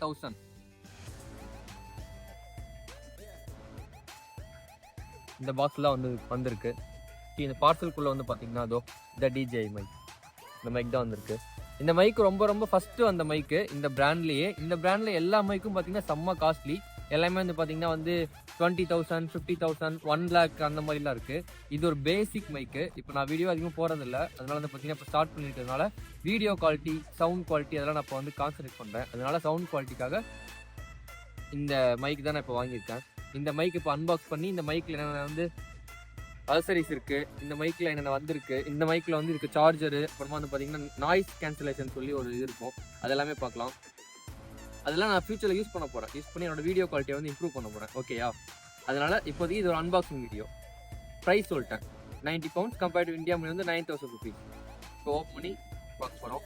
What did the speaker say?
1000. இந்த பாக்ஸ்லாம் வந்திருக்கு. இந்த பார்சலுக்குள்ளே வந்து பார்த்தீங்கன்னா அதோ இந்த DJI மைக், இந்த மைக் தான் வந்திருக்கு. இந்த மைக் ரொம்ப ஃபஸ்ட்டு வந்த மைக்கு இந்த பிராண்ட்லேயே. இந்த பிராண்டில் எல்லா மைக்கும் பார்த்தீங்கன்னா செம்ம காஸ்ட்லி. எல்லாமே வந்து பார்த்தீங்கன்னா வந்து 20,000, 50,000, 1 lakh அந்த மாதிரிலாம் இருக்குது. இது ஒரு பேசிக் மைக்கு. இப்போ நான் வீடியோ அதிகமாக போகிறதில்ல, அதனால வந்து பார்த்தீங்கன்னா இப்போ ஸ்டார்ட் பண்ணிக்கிறதுனால வீடியோ குவாலிட்டி, சவுண்ட் குவாலிட்டி அதெல்லாம் நான் இப்போ வந்து கான்சன்ட்ரேட் பண்ணுறேன். அதனால சவுண்ட் குவாலிட்டிக்காக இந்த மைக் தான் நான் இப்போ வாங்கியிருக்கேன். இந்த மைக் இப்போ அன்பாக்ஸ் பண்ணி இந்த மைக்கில் என்னென்ன வந்து அக்சசரிஸ் இருக்குது, இந்த மைக்கில் என்னென்ன வந்திருக்கு, இந்த மைக்கில் வந்து இதுக்கு சார்ஜரு, அப்புறமா வந்து பார்த்தீங்கன்னா நாய்ஸ் கேன்சலேஷன் சொல்லி ஒரு இது இருக்கும், அதெல்லாமே பார்க்கலாம். அதெல்லாம் நான் ஃபியூச்சரில் யூஸ் பண்ண போகிறேன். யூஸ் பண்ணி என்னோட வீடியோ குவாலிட்டியை வந்து இம்ப்ரூவ் பண்ண போகிறேன். ஓகேயா? அதனால் இப்போதைக்கு இது ஒரு அன்பாக்சிங் வீடியோ. ப்ரைஸ் சொல்லிட்டேன், 90 pounds கம்பேர்ட் டு இந்தியா மணி வந்து 9,000 rupees. இப்போ ஓப்பன் பண்ணி பார்க்க போகிறோம்.